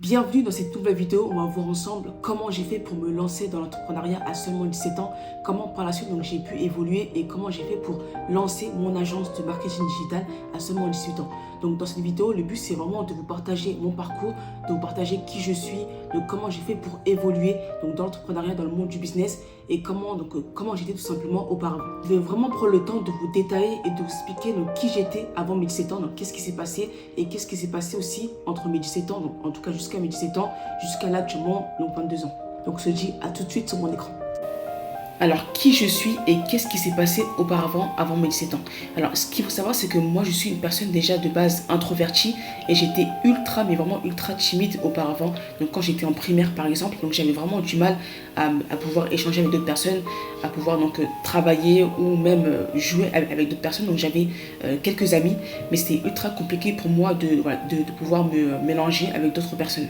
Bienvenue dans cette nouvelle vidéo, on va voir ensemble comment j'ai fait pour me lancer dans l'entrepreneuriat à seulement 17 ans, comment par la suite j'ai pu évoluer et comment j'ai fait pour lancer mon agence de marketing digital à seulement 18 ans. Donc dans cette vidéo, le but c'est vraiment de vous partager mon parcours, de vous partager qui je suis, de comment j'ai fait pour évoluer dans l'entrepreneuriat, dans le monde du business et comment j'étais tout simplement auparavant. Je vais vraiment prendre le temps de vous détailler et de vous expliquer qui j'étais avant mes 17 ans, qu'est-ce qui s'est passé et qu'est-ce qui s'est passé aussi entre mes 17 ans, donc en tout cas jusqu'à mes 17 ans, jusqu'à là actuellement, 22 ans. Donc je te dis à tout de suite sur mon écran. Alors, qui je suis et qu'est-ce qui s'est passé auparavant, avant mes 17 ans? Alors, ce qu'il faut savoir, c'est que moi, je suis une personne déjà de base introvertie et j'étais ultra, mais vraiment ultra timide auparavant. Donc, quand j'étais en primaire, par exemple, donc j'avais vraiment du mal à pouvoir échanger avec d'autres personnes, à pouvoir travailler ou même jouer avec d'autres personnes. Donc, j'avais quelques amis, mais c'était ultra compliqué pour moi de pouvoir me mélanger avec d'autres personnes.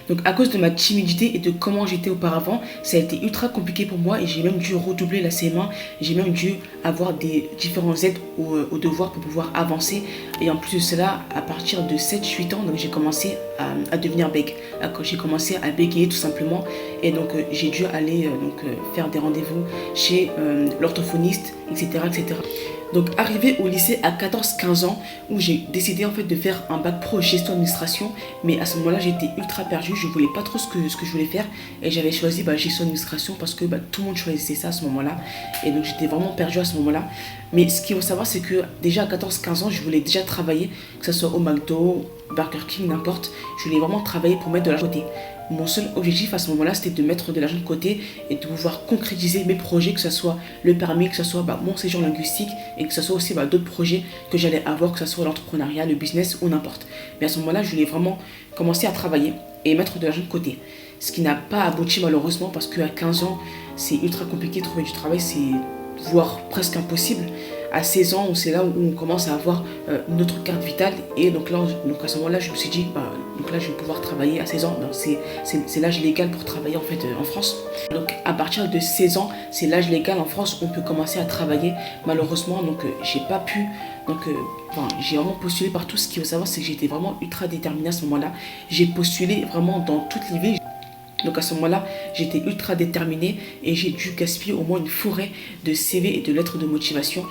Donc à cause de ma timidité et de comment j'étais auparavant, ça a été ultra compliqué pour moi et j'ai même dû redoubler la CM1. J'ai même dû avoir des différentes aides aux devoirs pour pouvoir avancer. Et en plus de cela, à partir de 7-8 ans, j'ai commencé à devenir bègue. J'ai commencé à bégayer tout simplement. Et donc j'ai dû aller faire des rendez-vous chez l'orthophoniste, etc., etc. Donc arrivé au lycée à 14-15 ans où j'ai décidé en fait de faire un bac pro gestion administration, mais à ce moment-là j'étais ultra perdue, je voulais pas trop ce que je voulais faire et j'avais choisi gestion administration parce que tout le monde choisissait ça à ce moment-là et donc j'étais vraiment perdue à ce moment-là. Mais ce qu'il faut savoir c'est que déjà à 14-15 ans je voulais déjà travailler, que ce soit au McDo, Burger King, n'importe, je voulais vraiment travailler pour mettre de l'argent de côté. Mon seul objectif à ce moment-là, c'était de mettre de l'argent de côté et de pouvoir concrétiser mes projets, que ce soit le permis, que ce soit mon séjour linguistique et que ce soit aussi d'autres projets que j'allais avoir, que ce soit l'entrepreneuriat, le business ou n'importe. Mais à ce moment-là, je voulais vraiment commencer à travailler et mettre de l'argent de côté. Ce qui n'a pas abouti malheureusement parce qu'à 15 ans, c'est ultra compliqué de trouver du travail, c'est voire presque impossible. À 16 ans, c'est là où on commence à avoir notre carte vitale et donc à ce moment-là, je me suis dit, donc là je vais pouvoir travailler à 16 ans. C'est l'âge légal pour travailler en fait en France. Donc à partir de 16 ans, c'est l'âge légal en France où on peut commencer à travailler. Malheureusement, j'ai pas pu. J'ai vraiment postulé partout. Ce qu'il faut savoir, c'est que j'étais vraiment ultra déterminée à ce moment-là. J'ai postulé vraiment dans toutes les villes. Donc à ce moment-là, j'étais ultra déterminée et j'ai dû gaspiller au moins une forêt de CV et de lettres de motivation.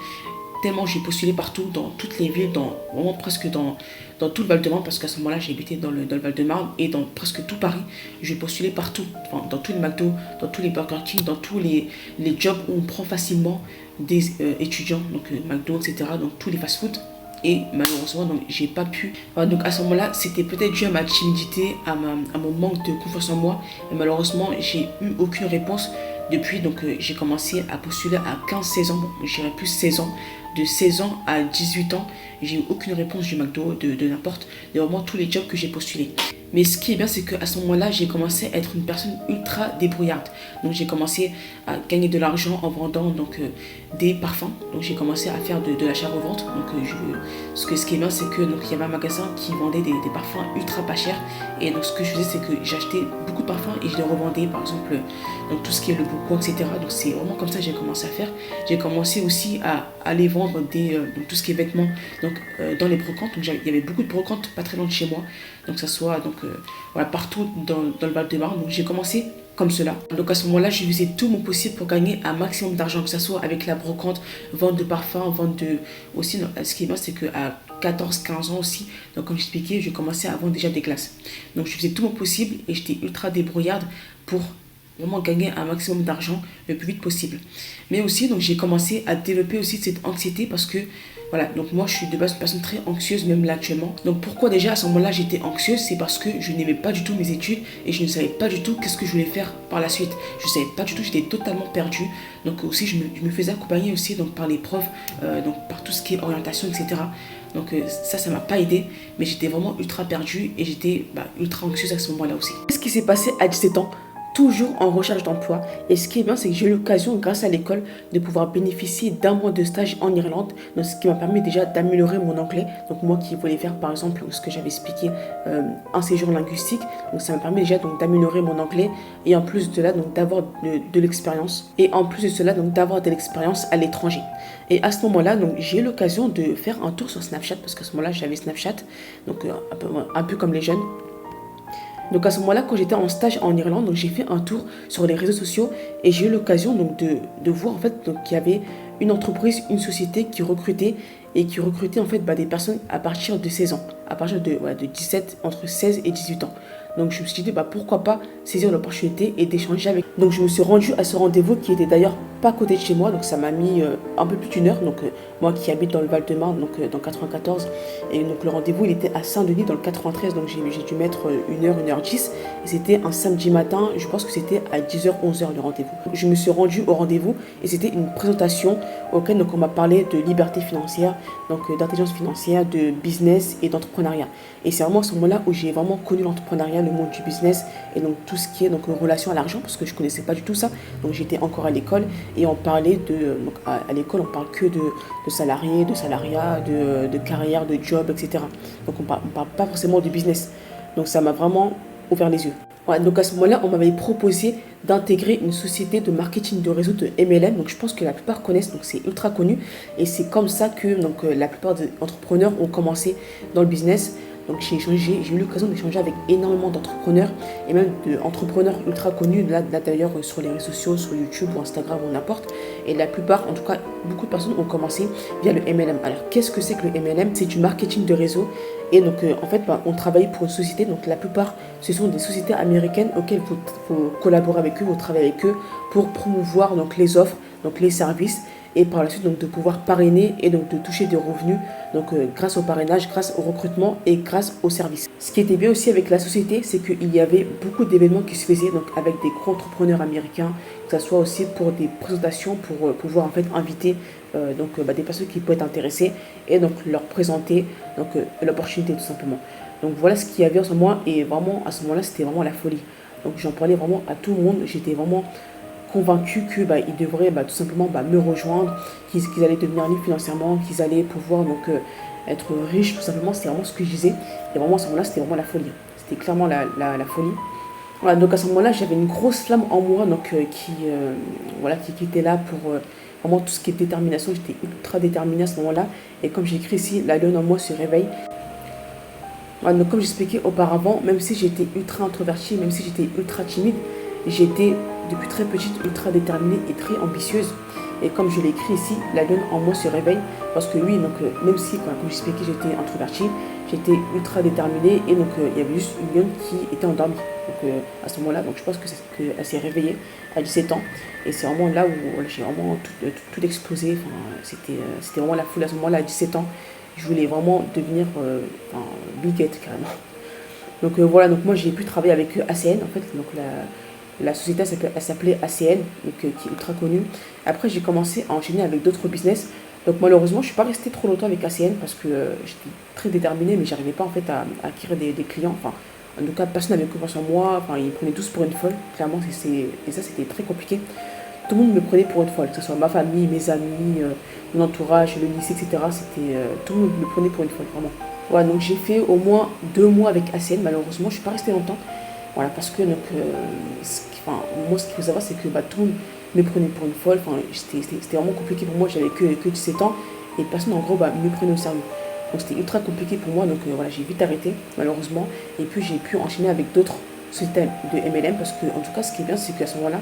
Tellement j'ai postulé partout, dans toutes les villes, vraiment presque dans tout le Val-de-Marne, parce qu'à ce moment-là, j'habitais dans le Val-de-Marne et dans presque tout Paris. Je postulais partout, dans tous les McDo, dans tous les Burger King, dans tous les jobs où on prend facilement des étudiants, McDo, etc., donc tous les fast-food. Et malheureusement, j'ai pas pu. Donc à ce moment-là, c'était peut-être dû à ma timidité, à mon manque de confiance en moi. Et malheureusement, j'ai eu aucune réponse depuis. Donc j'ai commencé à postuler à 15-16 ans. Bon, j'irais plus 16 ans. De 16 ans à 18 ans, j'ai eu aucune réponse du McDo, de n'importe, de vraiment tous les jobs que j'ai postulés. Mais ce qui est bien, c'est qu'à ce moment-là, j'ai commencé à être une personne ultra débrouillarde. Donc j'ai commencé à gagner de l'argent en vendant des parfums. Donc j'ai commencé à faire de l'achat-revente. Ce qui est bien, c'est que il y avait un magasin qui vendait des parfums ultra pas chers. Et donc ce que je faisais, c'est que j'achetais beaucoup de parfums et je les revendais, par exemple, tout ce qui est le Bon etc. Donc c'est vraiment comme ça que j'ai commencé à faire. J'ai commencé aussi à aller vendre tout ce qui est vêtements dans les brocantes. Donc il y avait beaucoup de brocantes pas très loin de chez moi. Donc ça soit partout dans le Val-de-Marne. Donc j'ai commencé comme cela. Donc à ce moment-là, je faisais tout mon possible pour gagner un maximum d'argent, que ce soit avec la brocante, vente de parfums, aussi, ce qui est bien, c'est qu'à 14-15 ans aussi, donc comme j'expliquais, je commençais à vendre déjà des glaces. Donc je faisais tout mon possible et j'étais ultra débrouillarde pour vraiment gagner un maximum d'argent le plus vite possible. Mais aussi, j'ai commencé à développer aussi cette anxiété parce que donc moi je suis de base une personne très anxieuse, même là actuellement. Donc pourquoi déjà à ce moment-là j'étais anxieuse? C'est parce que je n'aimais pas du tout mes études et je ne savais pas du tout qu'est-ce que je voulais faire par la suite. Je ne savais pas du tout, j'étais totalement perdue. Donc aussi je me faisais accompagner aussi par les profs, par tout ce qui est orientation, etc. Donc ça m'a pas aidé, mais j'étais vraiment ultra perdue et j'étais ultra anxieuse à ce moment-là aussi. Qu'est-ce qui s'est passé à 17 ans? Toujours en recherche d'emploi. Et ce qui est bien, c'est que j'ai eu l'occasion, grâce à l'école, de pouvoir bénéficier d'un mois de stage en Irlande. Donc, ce qui m'a permis déjà d'améliorer mon anglais. Donc, moi qui voulais faire, par exemple, ce que j'avais expliqué, un séjour linguistique. Donc, ça m'a permis déjà d'améliorer mon anglais. Et en plus de là, d'avoir de l'expérience. Et en plus de cela, d'avoir de l'expérience à l'étranger. Et à ce moment-là, j'ai eu l'occasion de faire un tour sur Snapchat. Parce qu'à ce moment-là, j'avais Snapchat. Donc, un peu comme les jeunes. Donc à ce moment-là, quand j'étais en stage en Irlande, donc j'ai fait un tour sur les réseaux sociaux et j'ai eu l'occasion donc de voir en fait qu'il y avait une entreprise, une société qui recrutait et qui recrutait en fait des personnes à partir de 16 ans, à partir de 17, entre 16 et 18 ans. Donc je me suis dit pourquoi pas saisir l'opportunité et d'échanger avec. Donc je me suis rendue à ce rendez-vous qui était d'ailleurs pas à côté de chez moi, donc ça m'a mis un peu plus d'une heure. Donc moi qui habite dans le Val-de-Marne, donc dans 94, et donc le rendez-vous il était à Saint-Denis dans le 93, donc j'ai dû mettre 1h10. Et c'était un samedi matin, je pense que c'était à 10h, 11h le rendez-vous. Je me suis rendue au rendez-vous et c'était une présentation auquel donc on m'a parlé de liberté financière, donc d'intelligence financière, de business et d'entrepreneuriat. Et c'est vraiment à ce moment-là où j'ai vraiment connu l'entrepreneuriat, le monde du business et donc tout ce qui est donc relation à l'argent, parce que je connaissais pas du tout ça. Donc j'étais encore à l'école et on parlait donc à l'école on parle que de salariés, de salariat, de carrière, de job, etc. Donc on parle pas forcément de business. Donc ça m'a vraiment ouvert les yeux. Ouais, donc à ce moment-là, on m'avait proposé d'intégrer une société de marketing de réseau de MLM. Donc je pense que la plupart connaissent, donc c'est ultra connu. Et c'est comme ça que donc, la plupart des entrepreneurs ont commencé dans le business. Donc j'ai eu l'occasion d'échanger avec énormément d'entrepreneurs et même d'entrepreneurs ultra connus, là d'ailleurs sur les réseaux sociaux, sur YouTube ou Instagram ou n'importe. Et la plupart, en tout cas, beaucoup de personnes ont commencé via le MLM. Alors qu'est-ce que c'est que le MLM? C'est du marketing de réseau. Et donc en fait, on travaille pour une société. Donc la plupart, ce sont des sociétés américaines auxquelles vous collaborez avec eux, vous travaillez avec eux pour promouvoir donc, les offres, donc les services. Et par la suite donc de pouvoir parrainer et donc de toucher des revenus donc grâce au parrainage, grâce au recrutement et grâce au service. Ce qui était bien aussi avec la société, c'est qu'il y avait beaucoup d'événements qui se faisaient donc avec des gros entrepreneurs américains, que ce soit aussi pour des présentations, pour pouvoir en fait inviter des personnes qui pourraient être intéressées et donc leur présenter donc l'opportunité tout simplement. Donc voilà ce qu'il y avait en ce moment et vraiment à ce moment-là c'était vraiment la folie. Donc j'en parlais vraiment à tout le monde, j'étais vraiment convaincus qu'ils devraient tout simplement me rejoindre, qu'ils allaient devenir libres financièrement, qu'ils allaient pouvoir donc être riches tout simplement. C'est vraiment ce que je disais. Et vraiment à ce moment-là, c'était vraiment la folie. C'était clairement la folie. Voilà, donc à ce moment-là, j'avais une grosse flamme en moi donc, qui était là pour vraiment tout ce qui est détermination. J'étais ultra déterminée à ce moment-là. Et comme j'ai écrit ici, la lionne en moi se réveille. Voilà, donc comme j'expliquais auparavant, même si j'étais ultra introvertie, même si j'étais ultra timide, j'étais depuis très petite ultra déterminée et très ambitieuse. Et comme je l'ai écrit ici, la lionne en moi se réveille. Parce que oui, donc, même si, comme j'expliquais, j'étais introvertie, j'étais ultra déterminée. Et donc, il y avait juste une lionne qui était endormie. Donc, à ce moment-là, donc, je pense qu'elle s'est réveillée à 17 ans. Et c'est vraiment là où j'ai vraiment tout explosé. Enfin, c'était vraiment la foule à ce moment-là, à 17 ans. Je voulais vraiment devenir Bill Gates carrément. Donc voilà, donc moi j'ai pu travailler avec ACN en fait, donc la société elle s'appelait ACN, donc, qui est ultra connue. Après j'ai commencé à enchaîner avec d'autres business. Donc malheureusement je ne suis pas restée trop longtemps avec ACN parce que j'étais très déterminée mais j'arrivais pas en fait à acquérir des clients. Enfin, en tout cas personne n'avait confiance en moi, enfin, ils prenaient tous pour une folle, clairement et ça c'était très compliqué. Tout le monde me prenait pour une folle, que ce soit ma famille, mes amis, mon entourage, le lycée, etc. Tout le monde me prenait pour une folle, vraiment. Voilà, donc j'ai fait au moins 2 mois avec ACN, malheureusement, je ne suis pas restée longtemps. Voilà, parce que donc, moi, ce qu'il faut savoir, c'est que tout le monde me prenait pour une folle. Enfin, c'était vraiment compliqué pour moi, j'avais que 17 ans et personne en gros me prenait au sérieux. Donc c'était ultra compliqué pour moi, donc voilà, j'ai vite arrêté, malheureusement. Et puis j'ai pu enchaîner avec d'autres sociétés de MLM parce que, en tout cas, ce qui est bien, c'est qu'à ce moment-là,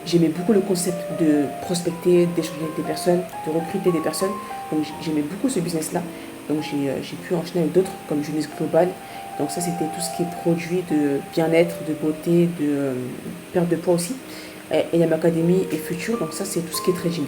j'aimais beaucoup le concept de prospecter, d'échanger avec des personnes, de recruter des personnes. Donc j'aimais beaucoup ce business-là. Donc j'ai pu enchaîner avec d'autres comme Jeunesse Global. Donc ça c'était tout ce qui est produit de bien-être, de beauté, de perte de poids aussi. Et la Académie et Future, donc ça c'est tout ce qui est trading.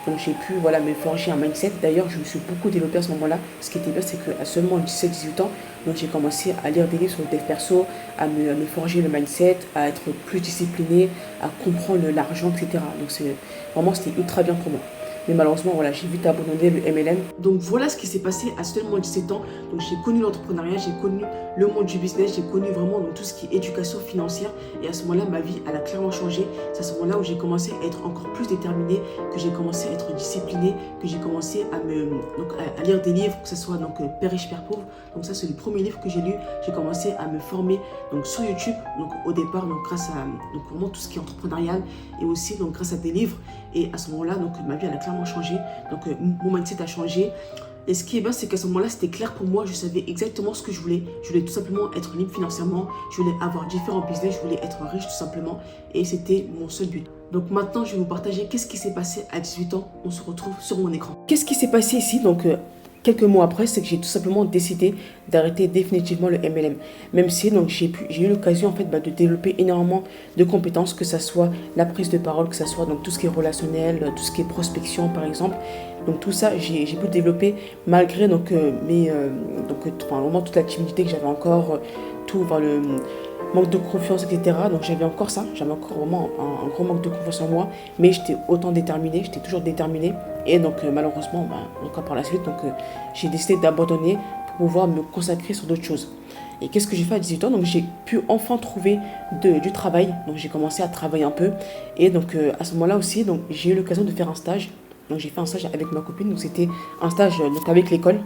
Donc j'ai pu me forger un mindset. D'ailleurs je me suis beaucoup développée à ce moment-là. Ce qui était bien c'est qu'à seulement 17-18 ans, donc j'ai commencé à lire des livres sur le dev perso, à me forger le mindset, à être plus disciplinée, à comprendre l'argent, etc. Donc c'était ultra bien pour moi. Mais malheureusement, voilà, j'ai vite abandonné le MLM. Donc voilà ce qui s'est passé à seulement 17 ans. Donc j'ai connu l'entrepreneuriat, j'ai connu le monde du business, j'ai connu vraiment donc, tout ce qui est éducation financière. Et à ce moment-là, ma vie, elle a clairement changé. C'est à ce moment-là où j'ai commencé à être encore plus déterminée, que j'ai commencé à être disciplinée, que j'ai commencé à lire des livres, que ce soit Père riche, Père pauvre. Donc ça, c'est le premier livre que j'ai lu. J'ai commencé à me former donc, sur YouTube, donc au départ, donc, grâce à donc, vraiment tout ce qui est entrepreneurial et aussi donc, grâce à des livres. Et à ce moment-là, donc ma vie, elle a clairement changé. Donc mon mindset a changé. Et ce qui est bien, c'est qu'à ce moment-là, c'était clair pour moi. Je savais exactement ce que je voulais. Je voulais tout simplement être libre financièrement. Je voulais avoir différents business. Je voulais être riche tout simplement. Et c'était mon seul but. Donc maintenant, je vais vous partager qu'est-ce qui s'est passé à 18 ans. On se retrouve sur mon écran. Qu'est-ce qui s'est passé ici? Donc, quelques mois après, c'est que j'ai tout simplement décidé d'arrêter définitivement le MLM. Même si donc j'ai eu l'occasion en fait de développer énormément de compétences, que ce soit la prise de parole, que ce soit donc tout ce qui est relationnel, tout ce qui est prospection par exemple. Donc tout ça, j'ai pu développer malgré vraiment toute la timidité que j'avais encore, tout le manque de confiance, etc. Donc j'avais encore ça, j'avais encore vraiment un gros manque de confiance en moi, mais j'étais autant déterminée, j'étais toujours déterminée. Et donc malheureusement, encore par la suite, j'ai décidé d'abandonner pour pouvoir me consacrer sur d'autres choses. Et qu'est-ce que j'ai fait à 18 ans? Donc j'ai pu enfin trouver du travail, donc j'ai commencé à travailler un peu. Et donc à ce moment-là aussi, donc j'ai eu l'occasion de faire un stage. Donc j'ai fait un stage avec ma copine, donc c'était un stage avec l'école.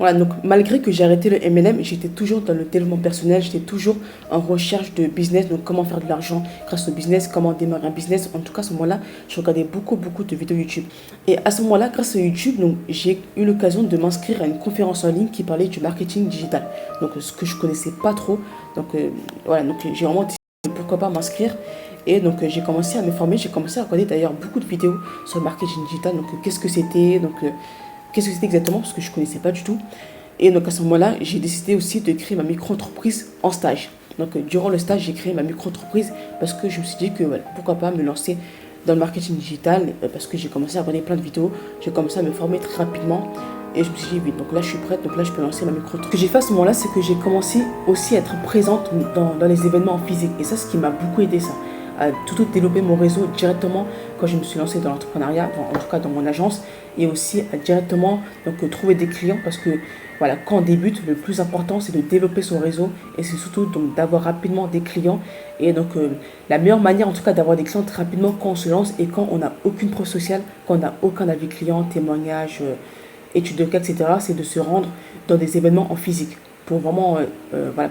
Voilà, donc malgré que j'ai arrêté le MLM, j'étais toujours dans le développement personnel, j'étais toujours en recherche de business, donc comment faire de l'argent grâce au business, comment démarrer un business. En tout cas, à ce moment-là, je regardais beaucoup de vidéos YouTube. Et à ce moment-là, grâce à YouTube, donc j'ai eu l'occasion de m'inscrire à une conférence en ligne qui parlait du marketing digital. Donc ce que je connaissais pas trop. Donc j'ai vraiment décidé de pourquoi pas m'inscrire. Et donc j'ai commencé à me former, j'ai commencé à regarder d'ailleurs beaucoup de vidéos sur le marketing digital. Donc qu'est-ce que c'était, qu'est-ce que c'était exactement, parce que je ne connaissais pas du tout. Et donc à ce moment-là, j'ai décidé aussi de créer ma micro-entreprise en stage. Donc durant le stage, j'ai créé ma micro-entreprise parce que je me suis dit que pourquoi pas me lancer dans le marketing digital, parce que j'ai commencé à regarder plein de vidéos, j'ai commencé à me former très rapidement. Et je me suis dit, oui, donc là je suis prête, donc là je peux lancer ma micro-entreprise. Ce que j'ai fait à ce moment-là, c'est que j'ai commencé aussi à être présente dans les événements en physique. Et ça, ce qui m'a beaucoup aidé, ça. À tout développer mon réseau directement quand je me suis lancée dans l'entrepreneuriat, en tout cas dans mon agence, et aussi à directement trouver des clients, parce que voilà, quand on débute, le plus important c'est de développer son réseau, et c'est surtout donc d'avoir rapidement des clients. Et donc la meilleure manière en tout cas d'avoir des clients très rapidement quand on se lance et quand on n'a aucune preuve sociale, quand on n'a aucun avis client, témoignage, études de cas, etc., c'est de se rendre dans des événements en physique pour vraiment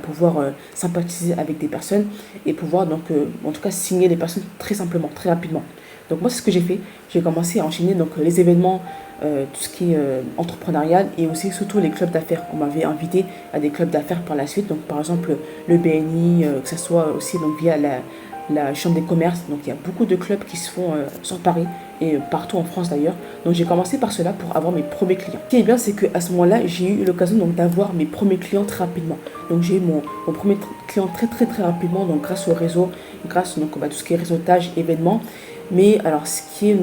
pouvoir sympathiser avec des personnes et pouvoir en tout cas signer les personnes très simplement, très rapidement. Donc moi c'est ce que j'ai fait, j'ai commencé à enchaîner les événements, tout ce qui est entrepreneurial, et aussi surtout les clubs d'affaires. On m'avait invité à des clubs d'affaires par la suite, donc par exemple le BNI, que ce soit aussi via la chambre des commerces. Donc il y a beaucoup de clubs qui se font sur Paris et partout en France d'ailleurs. Donc j'ai commencé par cela pour avoir mes premiers clients. Ce qui est bien, c'est qu'à ce moment-là, j'ai eu l'occasion d'avoir mes premiers clients très rapidement. Donc j'ai eu mon premier client très rapidement, donc grâce au réseau, grâce tout ce qui est réseautage, événements. Mais alors ce qui est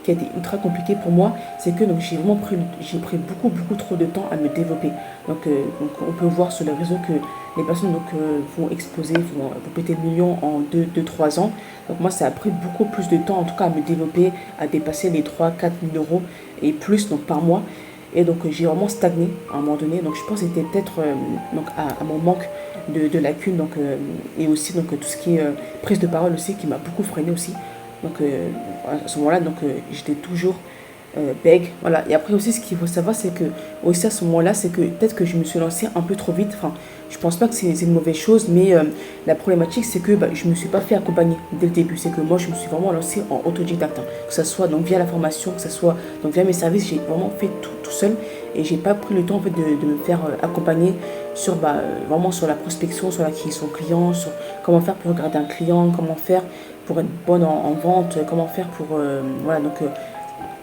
qui a été ultra compliqué pour moi, c'est que j'ai pris beaucoup trop de temps à me développer. Donc on peut voir sur les réseaux que les personnes vont exploser, vont péter le million en 2-3 ans. Donc moi ça a pris beaucoup plus de temps en tout cas à me développer, à dépasser les 3-4 000 euros et plus par mois. Et donc j'ai vraiment stagné à un moment donné. Donc je pense que c'était peut-être à mon manque de lacunes, et aussi tout ce qui est prise de parole aussi qui m'a beaucoup freiné aussi. Donc à ce moment-là, j'étais toujours bègue. Voilà. Et après aussi, ce qu'il faut savoir, c'est que aussi à ce moment-là, c'est que peut-être que je me suis lancée un peu trop vite. Enfin, je pense pas que c'est une mauvaise chose, mais la problématique, c'est que je me suis pas fait accompagner dès le début. C'est que moi, je me suis vraiment lancée en autodidacte, que ce soit via la formation, que ce soit via mes services, j'ai vraiment fait tout seul, et j'ai pas pris le temps en fait de me faire accompagner sur vraiment sur la prospection, sur l'acquisition client, sur comment faire pour regarder un client, comment faire pour être bonne en vente, comment faire pour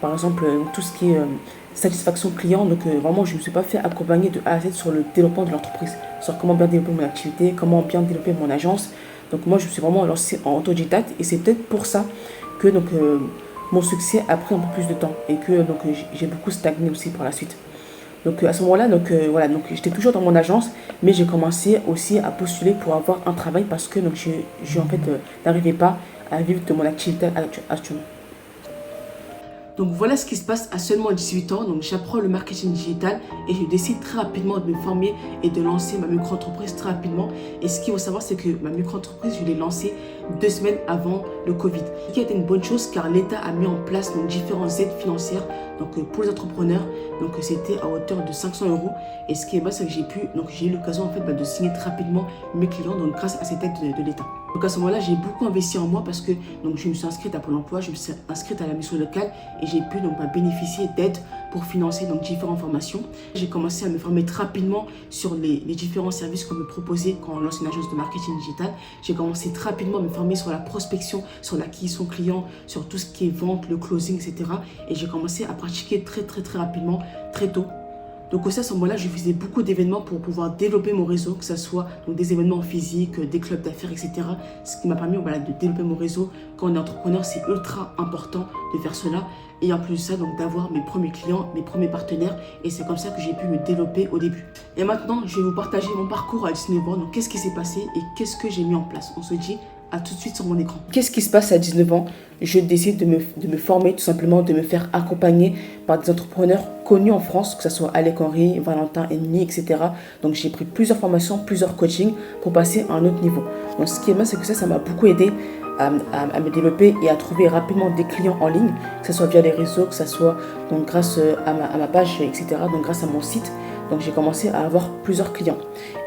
par exemple tout ce qui est satisfaction client. Donc vraiment je ne me suis pas fait accompagner de A à Z sur le développement de l'entreprise, sur comment bien développer mon activité, comment bien développer mon agence. Donc moi je me suis vraiment lancée en autodidacte, et c'est peut-être pour ça que mon succès a pris un peu plus de temps, et que j'ai beaucoup stagné aussi par la suite. Donc à ce moment-là, j'étais toujours dans mon agence, mais j'ai commencé aussi à postuler pour avoir un travail, parce que je n'arrivais pas à vivre de mon activité actuellement. Donc voilà ce qui se passe à seulement 18 ans. Donc j'apprends le marketing digital et je décide très rapidement de me former et de lancer ma micro-entreprise très rapidement. Et ce qu'il faut savoir, c'est que ma micro-entreprise, je l'ai lancée 2 semaines avant le Covid. Ce qui a été une bonne chose, car l'État a mis en place différentes aides financières pour les entrepreneurs. Donc c'était à hauteur de 500 euros. Et ce qui est bien, c'est que j'ai eu l'occasion de signer très rapidement mes clients grâce à cette aide de l'État. Donc à ce moment-là, j'ai beaucoup investi en moi parce que donc, je me suis inscrite à Pôle emploi, je me suis inscrite à la mission locale et j'ai pu donc bénéficier d'aide pour financer donc différentes formations. J'ai commencé à me former très rapidement sur les différents services qu'on me proposait quand on lance une agence de marketing digital. J'ai commencé très rapidement à me former sur la prospection, sur l'acquisition client, sur tout ce qui est vente, le closing, etc. Et j'ai commencé à pratiquer très rapidement, très tôt. Donc aussi à ce moment-là, je faisais beaucoup d'événements pour pouvoir développer mon réseau, que ce soit donc, des événements physiques, des clubs d'affaires, etc. Ce qui m'a permis voilà, de développer mon réseau. Quand on est entrepreneur, c'est ultra important de faire cela. Et en plus de ça, donc d'avoir mes premiers clients, mes premiers partenaires. Et c'est comme ça que j'ai pu me développer au début. Et maintenant, je vais vous partager mon parcours à 19 ans. Donc qu'est-ce qui s'est passé et qu'est-ce que j'ai mis en place. On se dit à tout de suite sur mon écran. Qu'est-ce qui se passe à 19 ans? Je décide de me former, tout simplement, de me faire accompagner par des entrepreneurs connus en France, que ce soit Alec Henry, Valentin Ennemi, etc. Donc j'ai pris plusieurs formations, plusieurs coachings pour passer à un autre niveau. Donc ce qui est bien, c'est que ça m'a beaucoup aidé à me développer et à trouver rapidement des clients en ligne, que ce soit via les réseaux, que ce soit donc, grâce à ma page, etc. Donc grâce à mon site. Donc j'ai commencé à avoir plusieurs clients.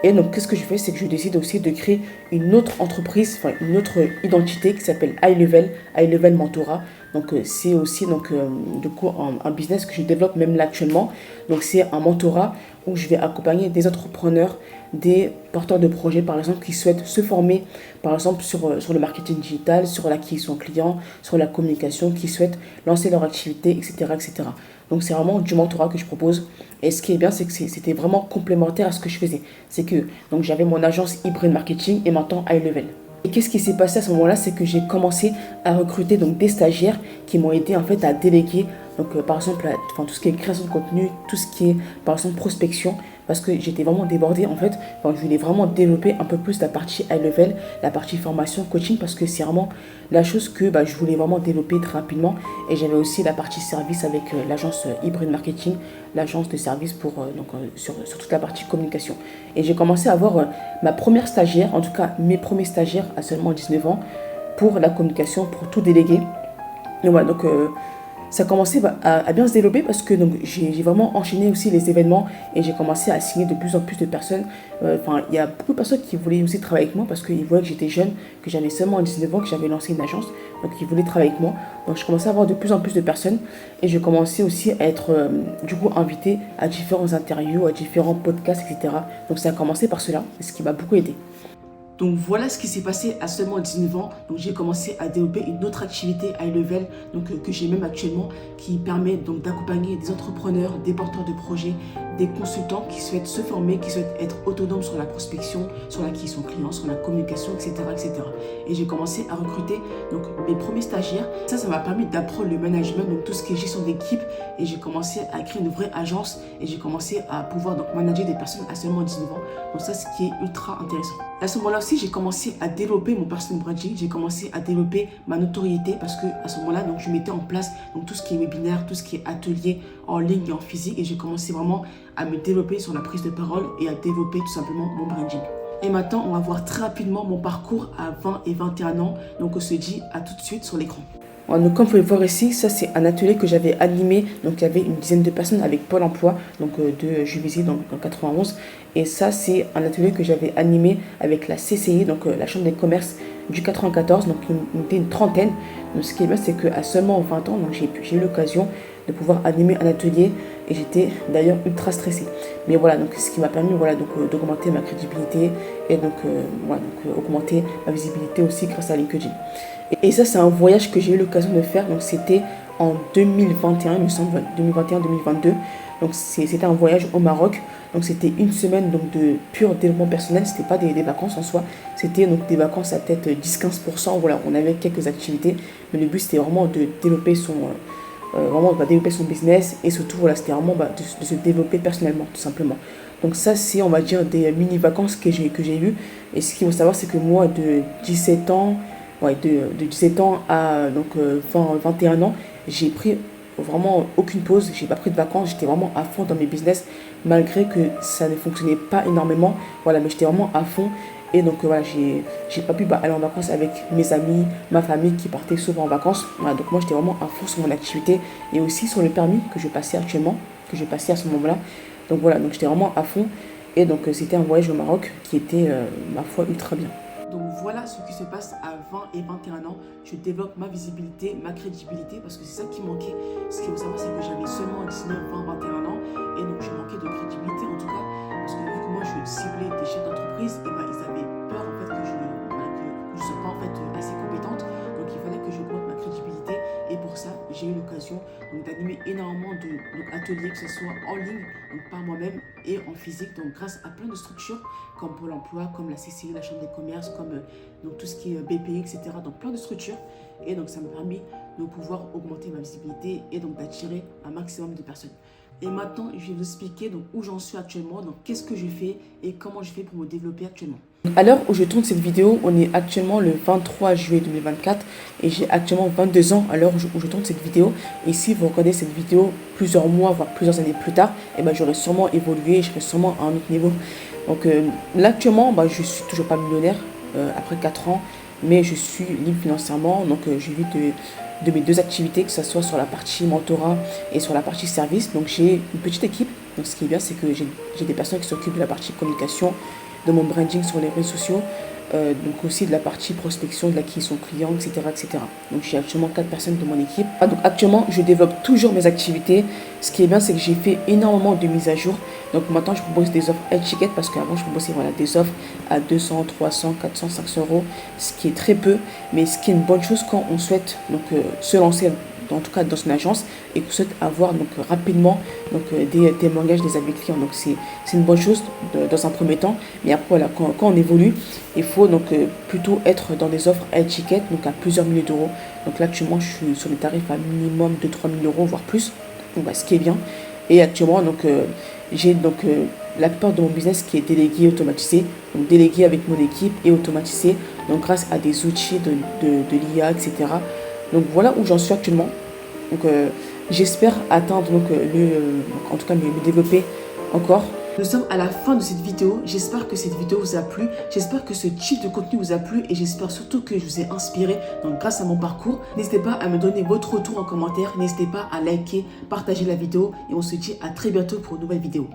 Et donc qu'est-ce que je fais, c'est que je décide aussi de créer une autre entreprise, enfin une autre identité qui s'appelle High Level Mentorat. Donc c'est aussi donc, du coup un business que je développe même là actuellement. Donc c'est un mentorat où je vais accompagner des entrepreneurs, des porteurs de projets par exemple qui souhaitent se former par exemple sur le marketing digital, sur l'acquisition client, sur la communication, qui souhaitent lancer leur activité, etc. etc. Donc c'est vraiment du mentorat que je propose. Et ce qui est bien, c'est que c'était vraiment complémentaire à ce que je faisais. C'est que donc j'avais mon agence Hybride Marketing et maintenant High Level. Et qu'est-ce qui s'est passé à ce moment-là, c'est que j'ai commencé à recruter donc des stagiaires qui m'ont aidé en fait à déléguer donc par exemple tout ce qui est création de contenu, tout ce qui est par exemple prospection, parce que j'étais vraiment débordée en fait. Enfin, je voulais vraiment développer un peu plus la partie high level, la partie formation, coaching, parce que c'est vraiment la chose que je voulais vraiment développer très rapidement. Et j'avais aussi la partie service avec l'agence Hybride Marketing, l'agence de service pour sur toute la partie communication. Et j'ai commencé à avoir ma première stagiaire, en tout cas mes premiers stagiaires à seulement 19 ans, pour la communication, pour tout déléguer. Et voilà, donc ça a commencé à bien se développer parce que j'ai vraiment enchaîné aussi les événements et j'ai commencé à signer de plus en plus de personnes. Il y a beaucoup de personnes qui voulaient aussi travailler avec moi parce qu'ils voyaient que j'étais jeune, que j'avais seulement 19 ans, que j'avais lancé une agence. Donc ils voulaient travailler avec moi. Donc je commençais à avoir de plus en plus de personnes et je commençais aussi à être du coup invitée à différents interviews, à différents podcasts, etc. Donc ça a commencé par cela, ce qui m'a beaucoup aidé. Donc voilà ce qui s'est passé à seulement 19 ans. Donc j'ai commencé à développer une autre activité high level que j'ai même actuellement, qui permet donc d'accompagner des entrepreneurs, des porteurs de projets, des consultants qui souhaitent se former, qui souhaitent être autonomes sur la prospection, sur l'acquisition client, sur la communication, etc. etc. Et j'ai commencé à recruter donc, mes premiers stagiaires. Ça m'a permis d'apprendre le management, donc tout ce qui est gestion d'équipe. Et j'ai commencé à créer une vraie agence et j'ai commencé à pouvoir donc, manager des personnes à seulement 19 ans. Donc ça, ce qui est ultra intéressant. À ce moment-là aussi, j'ai commencé à développer mon personal branding. J'ai commencé à développer ma notoriété parce que à ce moment-là, donc, je mettais en place donc, tout ce qui est webinaire, tout ce qui est atelier en ligne et en physique. Et j'ai commencé vraiment à me développer sur la prise de parole et à développer tout simplement mon branding. Et maintenant, on va voir très rapidement mon parcours à 20 et 21 ans. Donc, on se dit à tout de suite sur l'écran. Donc, comme vous pouvez voir ici, ça c'est un atelier que j'avais animé. Donc, il y avait une dizaine de personnes avec Pôle emploi, donc de Juvisy, donc en 91. Et ça, c'est un atelier que j'avais animé avec la CCI, donc la Chambre des commerces du 94. Donc, on était une trentaine. Donc, ce qui est bien, c'est qu'à seulement 20 ans, j'ai eu l'occasion de pouvoir animer un atelier et j'étais d'ailleurs ultra stressée. Mais voilà, donc ce qui m'a permis d'augmenter ma crédibilité et augmenter ma visibilité aussi grâce à LinkedIn. Et ça, c'est un voyage que j'ai eu l'occasion de faire. Donc c'était en 2021, il me semble, 2021-2022. Donc c'était un voyage au Maroc. Donc c'était une semaine donc, de pur développement personnel. C'était pas des vacances en soi. C'était donc des vacances à peut-être 10-15%. Voilà, on avait quelques activités. Mais le but, c'était vraiment de développer développer son business et surtout voilà, c'était vraiment de se développer personnellement tout simplement. Donc ça c'est on va dire des mini vacances que j'ai eues. Et ce qu'il faut savoir c'est que moi de 17 ans de 17 ans à 21 ans, j'ai pris vraiment aucune pause, j'ai pas pris de vacances, j'étais vraiment à fond dans mes business malgré que ça ne fonctionnait pas énormément. Voilà, mais j'étais vraiment à fond. Et donc voilà, j'ai pas pu aller en vacances avec mes amis, ma famille qui partait souvent en vacances. Voilà, donc moi j'étais vraiment à fond sur mon activité et aussi sur le permis que je passais actuellement, que j'ai passé à ce moment-là. Donc voilà, donc j'étais vraiment à fond. Et donc c'était un voyage au Maroc qui était, ma foi, ultra bien. Donc voilà ce qui se passe à 20 et 21 ans. Je développe ma visibilité, ma crédibilité, parce que c'est ça qui manquait. Ce qu'il faut savoir, c'est que j'avais seulement 19, 20, 21 ans, et donc je manquais de crédibilité en tout cas, parce que vu que moi je ciblais des chefs d'entreprise, et ben ils avaient peur en fait que je ne sois pas en fait assez compétente. Donc il fallait que j'augmente ma crédibilité, et pour ça j'ai eu l'occasion d'animer énormément d'ateliers, que ce soit en ligne, donc par moi-même, et en physique, donc grâce à plein de structures comme Pôle emploi, comme la CCI, la Chambre des commerces, comme donc tout ce qui est BPI, etc. Donc plein de structures, et donc ça m'a permis de pouvoir augmenter ma visibilité et donc d'attirer un maximum de personnes. Et maintenant, je vais vous expliquer donc où j'en suis actuellement, donc qu'est-ce que je fais et comment je fais pour me développer actuellement. À l'heure où je tourne cette vidéo, on est actuellement le 23 juillet 2024 et j'ai actuellement 22 ans à l'heure où je tourne cette vidéo. Et si vous regardez cette vidéo plusieurs mois, voire plusieurs années plus tard, et ben, j'aurai sûrement évolué, je serai sûrement à un autre niveau. Donc là actuellement, je suis toujours pas millionnaire après 4 ans, mais je suis libre financièrement, donc je vis de mes deux activités, que ce soit sur la partie mentorat et sur la partie service. Donc j'ai une petite équipe. Donc ce qui est bien, c'est que j'ai des personnes qui s'occupent de la partie communication, de mon branding sur les réseaux sociaux, donc aussi de la partie prospection, de l'acquisition client, etc., etc. Donc j'ai actuellement 4 personnes de mon équipe. Donc actuellement, je développe toujours mes activités. Ce qui est bien, c'est que j'ai fait énormément de mises à jour. Donc maintenant, je propose des offres health ticket, parce qu'avant, je proposais des offres à 200, 300, 400, 500 euros, ce qui est très peu, mais ce qui est une bonne chose quand on souhaite se lancer, en tout cas dans une agence, et qu'on souhaite avoir rapidement des témoignages des avis clients. Donc c'est une bonne chose dans un premier temps, mais après voilà, quand on évolue, il faut plutôt être dans des offres à étiquette, donc à plusieurs milliers d'euros. Donc là actuellement, je suis sur des tarifs à minimum de 3 000 euros, voire plus, donc ce qui est bien. Et actuellement j'ai la plupart de mon business qui est délégué, automatisé, donc délégué avec mon équipe et automatisé, donc grâce à des outils de l'IA, etc. Donc voilà où j'en suis actuellement. Donc j'espère atteindre en tout cas me développer encore. Nous sommes à la fin de cette vidéo. J'espère que cette vidéo vous a plu. J'espère que ce type de contenu vous a plu et j'espère surtout que je vous ai inspiré grâce à mon parcours. N'hésitez pas à me donner votre retour en commentaire. N'hésitez pas à liker, partager la vidéo et on se dit à très bientôt pour une nouvelle vidéo.